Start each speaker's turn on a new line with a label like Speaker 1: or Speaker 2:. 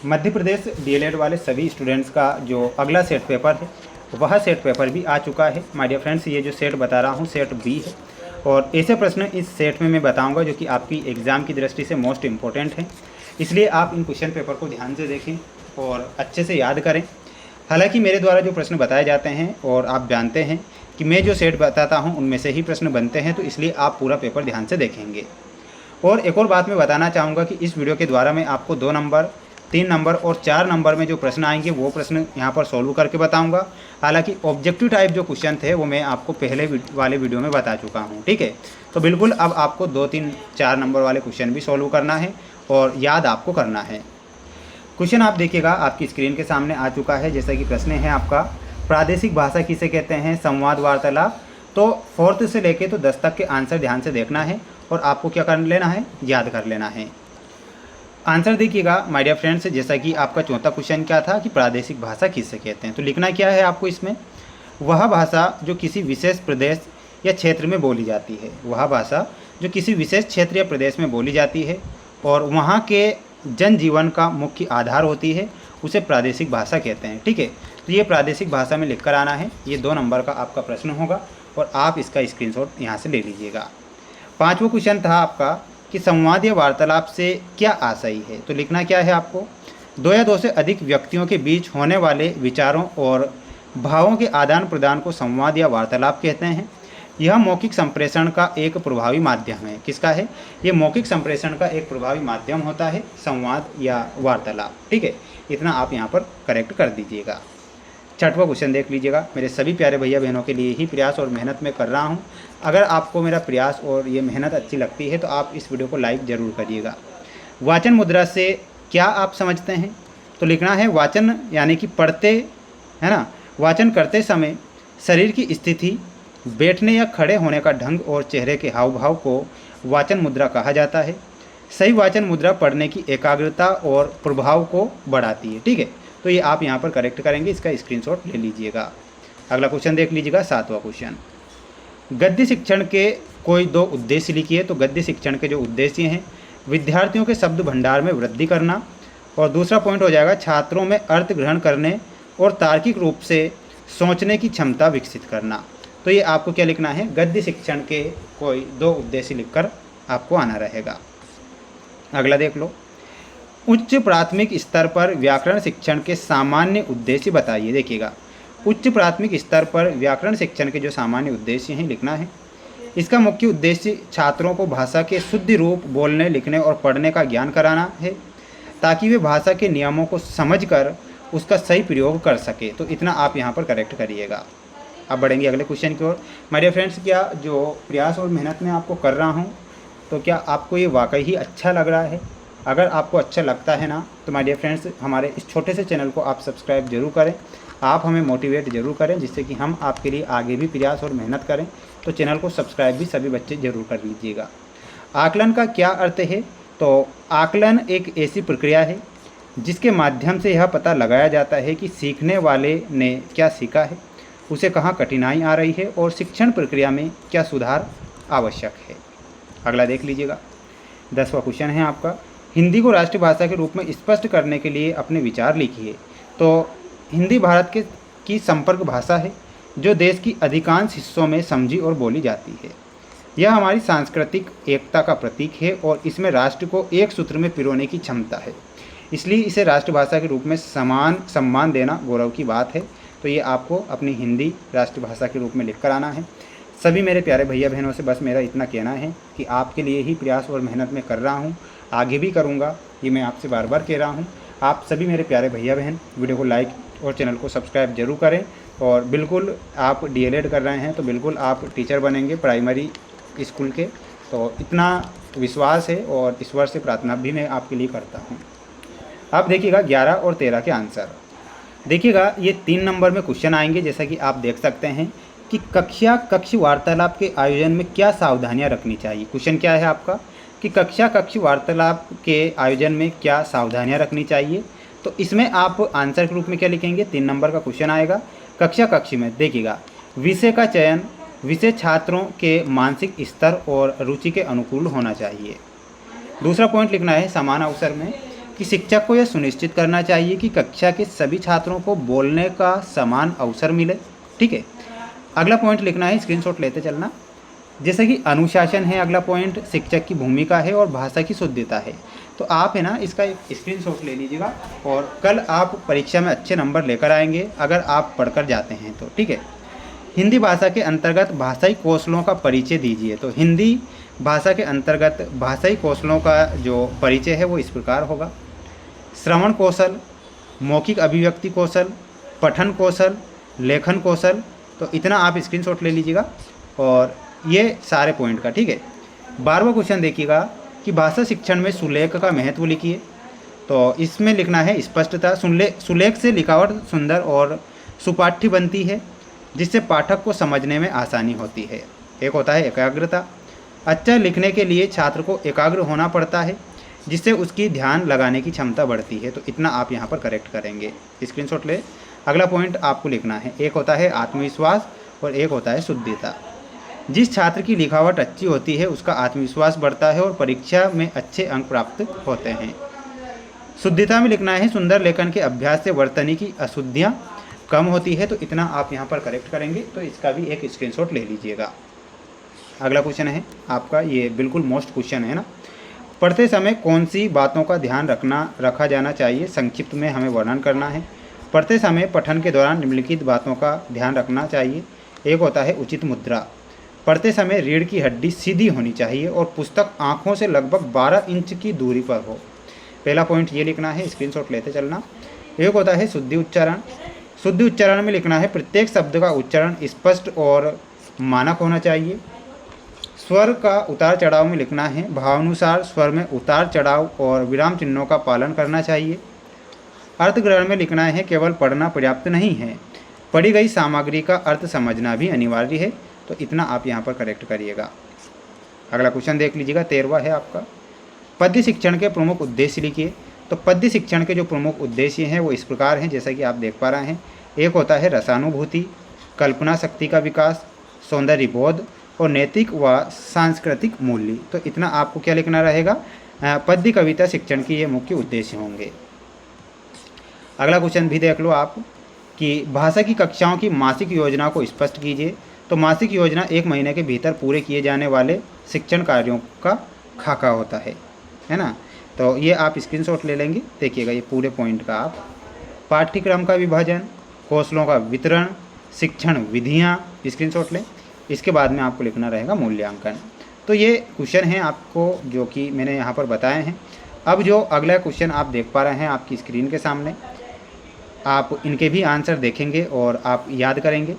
Speaker 1: Madhya Pradesh DElEd वाले सभी students का जो अगला सेट पेपर है वह सेट पेपर भी आ चुका है। माय डियर फ्रेंड्स, ये जो सेट बता रहा हूँ सेट बी है और ऐसे प्रश्न इस सेट में मैं बताऊंगा जो कि आपकी एग्ज़ाम की दृष्टि से मोस्ट इम्पोर्टेंट हैं। इसलिए आप इन क्वेश्चन पेपर को ध्यान से देखें और अच्छे से याद करें। हालांकि मेरे द्वारा जो प्रश्न बताए जाते हैं और आप जानते हैं कि मैं जो सेट बताता हूँ उनमें से ही प्रश्न बनते हैं, तो इसलिए आप पूरा पेपर ध्यान से देखेंगे। और एक और बात मैं बताना चाहूँगा कि इस वीडियो के द्वारा मैं आपको 2 नंबर, 3 नंबर और 4 नंबर में जो प्रश्न आएंगे वो प्रश्न यहाँ पर सॉल्व करके बताऊंगा। हालांकि ऑब्जेक्टिव टाइप जो क्वेश्चन थे वो मैं आपको पहले वाले वीडियो में बता चुका हूँ, ठीक है। तो बिल्कुल अब आपको 2, 3, 4 नंबर वाले क्वेश्चन भी सॉल्व करना है और याद आपको करना है। क्वेश्चन आप देखिएगा, आपकी स्क्रीन के सामने आ चुका है। जैसा कि प्रश्न है आपका, प्रादेशिक भाषा किसे कहते हैं, संवाद, वार्तालाप। तो 4th से लेके तो 10 तक के आंसर ध्यान से देखना है और आपको क्या कर लेना है, याद कर लेना है। आंसर देखिएगा माय डियर फ्रेंड्स, जैसा कि आपका 4था क्वेश्चन क्या था कि प्रादेशिक भाषा किसे कहते हैं। तो लिखना क्या है आपको इसमें, वह भाषा जो किसी विशेष प्रदेश या क्षेत्र में बोली जाती है, वह भाषा जो किसी विशेष क्षेत्र या प्रदेश में बोली जाती है और वहाँ के जनजीवन का मुख्य आधार होती है, उसे प्रादेशिक भाषा कहते हैं, ठीक है। तो ये प्रादेशिक भाषा में लिख कर आना है। ये 2 नंबर का आपका प्रश्न होगा और आप इसका स्क्रीनशॉट यहाँ से ले लीजिएगा। 5वां क्वेश्चन था आपका कि संवाद या वार्तालाप से क्या आशय है। तो लिखना क्या है आपको, 2 या 2 से अधिक व्यक्तियों के बीच होने वाले विचारों और भावों के आदान प्रदान को संवाद या वार्तालाप कहते हैं। यह मौखिक संप्रेषण का एक प्रभावी माध्यम है। किसका है, ये मौखिक संप्रेषण का एक प्रभावी माध्यम होता है संवाद या वार्तालाप, ठीक है। इतना आप यहाँ पर करेक्ट कर दीजिएगा। 6वां क्वेश्चन देख लीजिएगा। मेरे सभी प्यारे भैया बहनों के लिए ही प्रयास और मेहनत मैं कर रहा हूँ। अगर आपको मेरा प्रयास और ये मेहनत अच्छी लगती है तो आप इस वीडियो को लाइक ज़रूर करिएगा। वाचन मुद्रा से क्या आप समझते हैं। तो लिखना है वाचन यानी कि पढ़ते, है ना, वाचन करते समय शरीर की स्थिति, बैठने या खड़े होने का ढंग और चेहरे के हाव भाव को वाचन मुद्रा कहा जाता है। सही वाचन मुद्रा पढ़ने की एकाग्रता और प्रभाव को बढ़ाती है, ठीक है। तो ये आप यहाँ पर करेक्ट करेंगे, इसका स्क्रीनशॉट ले लीजिएगा। अगला क्वेश्चन देख लीजिएगा, 7वां क्वेश्चन, गद्य शिक्षण के कोई 2 उद्देश्य लिखिए। तो गद्य शिक्षण के जो उद्देश्य हैं, विद्यार्थियों के शब्द भंडार में वृद्धि करना, और दूसरा पॉइंट हो जाएगा छात्रों में अर्थ ग्रहण करने और तार्किक रूप से सोचने की क्षमता विकसित करना। तो ये आपको क्या लिखना है, गद्य शिक्षण के कोई 2 उद्देश्य लिखकर आपको आना रहेगा। अगला देख लो, उच्च प्राथमिक स्तर पर व्याकरण शिक्षण के सामान्य उद्देश्य बताइए। देखिएगा, उच्च प्राथमिक स्तर पर व्याकरण शिक्षण के जो सामान्य उद्देश्य हैं लिखना है। इसका मुख्य उद्देश्य छात्रों को भाषा के शुद्ध रूप बोलने, लिखने और पढ़ने का ज्ञान कराना है, ताकि वे भाषा के नियमों को समझकर उसका सही प्रयोग कर सके। तो इतना आप यहाँ पर करेक्ट करिएगा। अब बढ़ेंगे अगले क्वेश्चन की ओर। माय डियर फ्रेंड्स, क्या जो प्रयास और मेहनत मैं आपको कर रहा हूँ तो क्या आपको ये वाकई ही अच्छा लग रहा है। अगर आपको अच्छा लगता है ना तो माय डियर फ्रेंड्स, हमारे इस छोटे से चैनल को आप सब्सक्राइब जरूर करें, आप हमें मोटिवेट ज़रूर करें, जिससे कि हम आपके लिए आगे भी प्रयास और मेहनत करें। तो चैनल को सब्सक्राइब भी सभी बच्चे ज़रूर कर लीजिएगा। आकलन का क्या अर्थ है। तो आकलन एक ऐसी प्रक्रिया है जिसके माध्यम से यह पता लगाया जाता है कि सीखने वाले ने क्या सीखा है, उसे कहाँ कठिनाई आ रही है और शिक्षण प्रक्रिया में क्या सुधार आवश्यक है। अगला देख लीजिएगा, 10वां क्वेश्चन है आपका, हिंदी को राष्ट्रभाषा के रूप में स्पष्ट करने के लिए अपने विचार लिखिए। तो हिंदी भारत की संपर्क भाषा है जो देश की अधिकांश हिस्सों में समझी और बोली जाती है। यह हमारी सांस्कृतिक एकता का प्रतीक है और इसमें राष्ट्र को एक सूत्र में पिरोने की क्षमता है, इसलिए इसे राष्ट्रभाषा के रूप में समान सम्मान देना गौरव की बात है। तो ये आपको अपनी हिंदी राष्ट्रभाषा के रूप में लिख कर आना है। सभी मेरे प्यारे भैया बहनों से बस मेरा इतना कहना है कि आपके लिए ही प्रयास और मेहनत मैं कर रहा हूँ, आगे भी करूँगा, ये मैं आपसे बार बार कह रहा हूँ। आप सभी मेरे प्यारे भैया बहन वीडियो को लाइक और चैनल को सब्सक्राइब जरूर करें। और बिल्कुल आप डीएलएड कर रहे हैं तो बिल्कुल आप टीचर बनेंगे प्राइमरी स्कूल के, तो इतना विश्वास है और ईश्वर से प्रार्थना भी मैं आपके लिए करता हूँ। अब देखिएगा 11 और 13 के आंसर। देखिएगा, ये 3 नंबर में क्वेश्चन आएंगे। जैसा कि आप देख सकते हैं कि कक्ष वार्तालाप के आयोजन में क्या सावधानियां रखनी चाहिए। क्वेश्चन क्या है आपका कि कक्ष वार्तालाप के आयोजन में क्या सावधानियां रखनी चाहिए। तो इसमें आप आंसर के रूप में क्या लिखेंगे, 3 नंबर का क्वेश्चन आएगा। कक्ष में देखिएगा, विषय का चयन विषय छात्रों के मानसिक स्तर और रुचि के अनुकूल होना चाहिए। दूसरा पॉइंट लिखना है, समान अवसर में कि शिक्षक को यह सुनिश्चित करना चाहिए कि कक्षा के सभी छात्रों को बोलने का समान अवसर मिले। ठीक है, अगला पॉइंट लिखना है, स्क्रीनशॉट लेते चलना। जैसे कि अनुशासन है अगला पॉइंट, शिक्षक की भूमिका है और भाषा की शुद्धता है। तो आप है ना इसका एक स्क्रीनशॉट ले लीजिएगा और कल आप परीक्षा में अच्छे नंबर लेकर आएंगे अगर आप पढ़कर जाते हैं तो। ठीक है, हिंदी भाषा के अंतर्गत भाषाई कौशलों का परिचय दीजिए। तो हिंदी भाषा के अंतर्गत भाषाई कौशलों का जो परिचय है वो इस प्रकार होगा: श्रवण कौशल, मौखिक अभिव्यक्ति कौशल, पठन कौशल, लेखन कौशल। तो इतना आप स्क्रीनशॉट ले लीजिएगा और ये सारे पॉइंट का। ठीक है, 12वां क्वेश्चन देखिएगा कि भाषा शिक्षण में सुलेख का महत्व लिखिए। तो इसमें लिखना है स्पष्टता। सुलेख से लिखावट सुंदर और सुपाठ्य बनती है जिससे पाठक को समझने में आसानी होती है। एक होता है एकाग्रता। अच्छा लिखने के लिए छात्र को एकाग्र होना पड़ता है जिससे उसकी ध्यान लगाने की क्षमता बढ़ती है। तो इतना आप यहाँ पर करेक्ट करेंगे, स्क्रीनशॉट ले। अगला पॉइंट आपको लिखना है, एक होता है आत्मविश्वास और एक होता है शुद्धता। जिस छात्र की लिखावट अच्छी होती है उसका आत्मविश्वास बढ़ता है और परीक्षा में अच्छे अंक प्राप्त होते हैं। शुद्धता में लिखना है सुंदर लेखन के अभ्यास से वर्तनी की अशुद्धियाँ कम होती है। तो इतना आप यहाँ पर करेक्ट करेंगे, तो इसका भी एक स्क्रीनशॉट ले लीजिएगा। अगला क्वेश्चन है आपका, ये बिल्कुल मोस्ट क्वेश्चन है ना। पढ़ते समय कौन सी बातों का ध्यान रखा जाना चाहिए, संक्षिप्त में हमें वर्णन करना है। पढ़ते समय पठन के दौरान निम्नलिखित बातों का ध्यान रखना चाहिए। एक होता है उचित मुद्रा। पढ़ते समय रीढ़ की हड्डी सीधी होनी चाहिए और पुस्तक आँखों से लगभग 12 इंच की दूरी पर हो। पहला पॉइंट ये लिखना है, स्क्रीनशॉट लेते चलना। एक होता है शुद्धि उच्चारण। शुद्धि उच्चारण में लिखना है प्रत्येक शब्द का उच्चारण स्पष्ट और मानक होना चाहिए। स्वर का उतार चढ़ाव में लिखना है भावानुसार स्वर में उतार चढ़ाव और विराम चिन्हों का पालन करना चाहिए। अर्थग्रहण में लिखना है केवल पढ़ना पर्याप्त नहीं है, पढ़ी गई सामग्री का अर्थ समझना भी अनिवार्य है। तो इतना आप यहाँ पर करेक्ट करिएगा। अगला क्वेश्चन देख लीजिएगा, 13वां है आपका, पद्य शिक्षण के प्रमुख उद्देश्य लिखिए। तो पद्य शिक्षण के जो प्रमुख उद्देश्य हैं वो इस प्रकार हैं, जैसा कि आप देख पा रहे हैं। एक होता है रसानुभूति, कल्पना शक्ति का विकास, सौंदर्य बोध और नैतिक व सांस्कृतिक मूल्य। तो इतना आपको क्या लिखना रहेगा, पद्य कविता शिक्षण के ये मुख्य उद्देश्य होंगे। अगला क्वेश्चन भी देख लो आप कि भाषा की कक्षाओं की मासिक योजना को स्पष्ट कीजिए। तो मासिक योजना 1 महीने के भीतर पूरे किए जाने वाले शिक्षण कार्यों का खाका होता है ना। तो ये आप स्क्रीनशॉट ले लेंगे, देखिएगा ये पूरे पॉइंट का आप। पाठ्यक्रम का विभाजन, कौशलों का वितरण, शिक्षण विधियाँ, स्क्रीनशॉट लें। इसके बाद में आपको लिखना रहेगा मूल्यांकन। तो ये क्वेश्चन हैं आपको जो कि मैंने यहाँ पर बताए हैं। अब जो अगला क्वेश्चन आप देख पा रहे हैं आपकी स्क्रीन के सामने, आप इनके भी आंसर देखेंगे और आप याद करेंगे।